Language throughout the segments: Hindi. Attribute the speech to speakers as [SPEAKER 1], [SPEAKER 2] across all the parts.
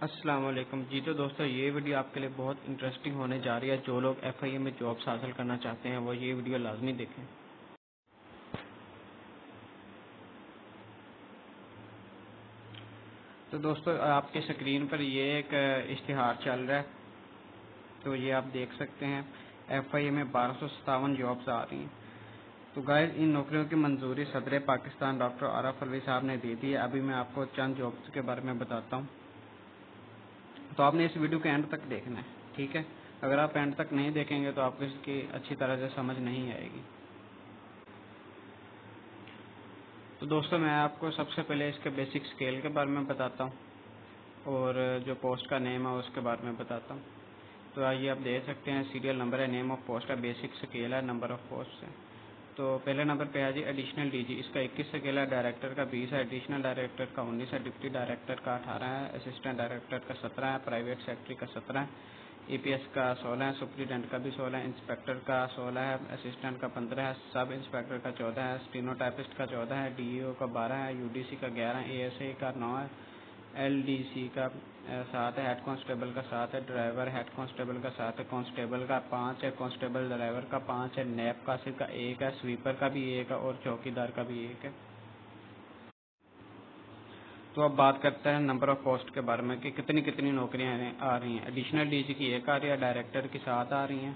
[SPEAKER 1] अस्सलाम वालेकुम जी। तो दोस्तों ये वीडियो आपके लिए बहुत इंटरेस्टिंग होने जा रही है। जो लोग एफआईए में जॉब्स हासिल करना चाहते हैं वो ये वीडियो लाजमी देखें। तो दोस्तों आपके स्क्रीन पर ये एक इश्तिहार चल रहा है, तो ये आप देख सकते हैं। एफआईए में 1257 जॉब्स आ रही हैं। तो गाइस इन नौकरियों की मंजूरी सदर पाकिस्तान डॉक्टर आरफ अलवी साहब ने दे दी है। अभी मैं आपको चंद जॉब्स के बारे में बताता हूँ, तो आपने इस वीडियो के एंड तक देखना है, ठीक है। अगर आप एंड तक नहीं देखेंगे तो आपको इसकी अच्छी तरह से समझ नहीं आएगी। तो दोस्तों मैं आपको सबसे पहले इसके बेसिक स्केल के बारे में बताता हूँ और जो पोस्ट का नेम है उसके बारे में बताता हूँ। तो आइए आप देख सकते हैं, सीरियल नंबर है, नेम ऑफ पोस्ट है, बेसिक स्केल है, नंबर ऑफ पोस्ट है। तो पहले नंबर पे है जी एडिशनल डीजी, इसका 21 स्केल है, डायरेक्टर का 20 है, एडिशनल डायरेक्टर का 19 है, डिप्टी डायरेक्टर का 18 है, असिस्टेंट डायरेक्टर का 17 है, प्राइवेट सेक्रेटरी का 17 है, ईपीएस का 16 है, सुप्रीडेंट का भी 16 है, इंस्पेक्टर का 16 है, असिस्टेंट का 15 है, सब इंस्पेक्टर का 14 है, स्टीनोटाइपिस्ट का 14 है, डीईओ का 12 है, यूडीसी का 11 है, एएसए का 9 है, एलडीसी का 7 है, हेड कांस्टेबल का 7 है, ड्राइवर हेड कांस्टेबल का 7 है, कांस्टेबल का 5 है, कांस्टेबल ड्राइवर का 5 है, नैब कासिर का 1 है, स्वीपर का भी 1 है और चौकीदार का भी 1 है। तो अब बात करते हैं नंबर ऑफ पोस्ट के बारे में कि कितनी कितनी नौकरियां आ रही हैं। एडिशनल डीजी की 1 आ रही है, डायरेक्टर की 7 आ रही हैं,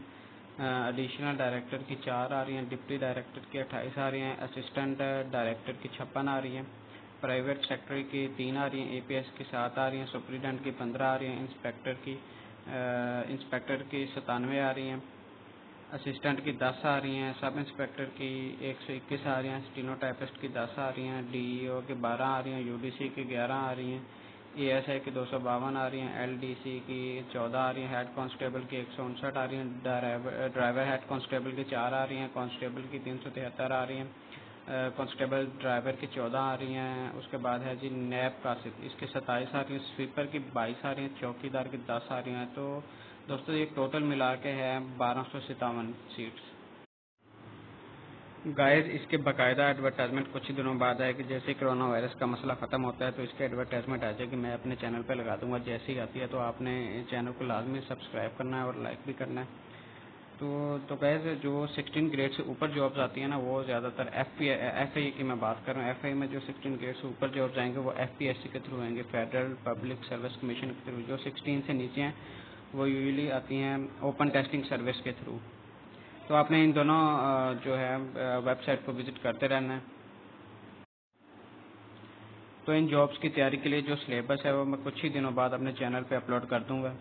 [SPEAKER 1] एडिशनल डायरेक्टर की 4 आ रही हैं, डिप्टी डायरेक्टर की 28 आ रही हैं, असिस्टेंट डायरेक्टर की 56 आ रही हैं, प्राइवेट सेक्रेटरी की 3 आ रही हैं, एपीएस की 7 आ रही हैं, सुप्रीडेंट की 15 आ रही हैं, इंस्पेक्टर की 97 आ रही हैं, असिस्टेंट की 10 आ रही हैं, सब इंस्पेक्टर की 121 आ रही हैं, स्टीनोटाइपिस्ट की 10 आ रही हैं, डीईओ की 12 आ रही हैं, यूडीसी की 11 आ रही हैं, एएसआई की 252 आ रही हैं, एलडीसी की 14 आ रही हैं, हेड कांस्टेबल की 159 आ रही हैं, ड्राइवर हेड कांस्टेबल की 4 आ रही हैं, कांस्टेबल की 373 आ रही हैं, कांस्टेबल ड्राइवर की 14 आ रही हैं। उसके बाद है जी नैब कासिद, इसके 27 आ रही हैं, स्वीपर की 22 आ रही हैं, चौकीदार की 10 आ रही हैं। तो दोस्तों ये टोटल मिला के है 1257 सीट्स। गाइस इसके बाकायदा एडवर्टाइजमेंट कुछ ही दिनों बाद आएगी। जैसे कोरोना वायरस का मसला ख़त्म होता है तो इसके एडवर्टाइजमेंट आ जाएगी, मैं अपने चैनल पे लगा दूंगा। जैसे ही आती है तो आपने चैनल को लाजमी सब्सक्राइब करना है और लाइक भी करना है। तो गाइस जो 16 ग्रेड से ऊपर जॉब्स आती है ना, वो ज़्यादातर एफ की मैं बात कर रहा हूँ। एफ में जो 16 ग्रेड से ऊपर जॉब्स आएंगे वो FPSC के थ्रू आएंगे, फेडरल पब्लिक सर्विस कमीशन के थ्रू। जो 16 से नीचे हैं वो यूजुअली आती हैं ओपन टेस्टिंग सर्विस के थ्रू। तो आपने इन दोनों जो है वेबसाइट को विजिट करते रहना है। तो इन जॉब्स की तैयारी के लिए जो सिलेबस है वो मैं कुछ ही दिनों बाद अपने चैनल पे अपलोड कर दूंगा।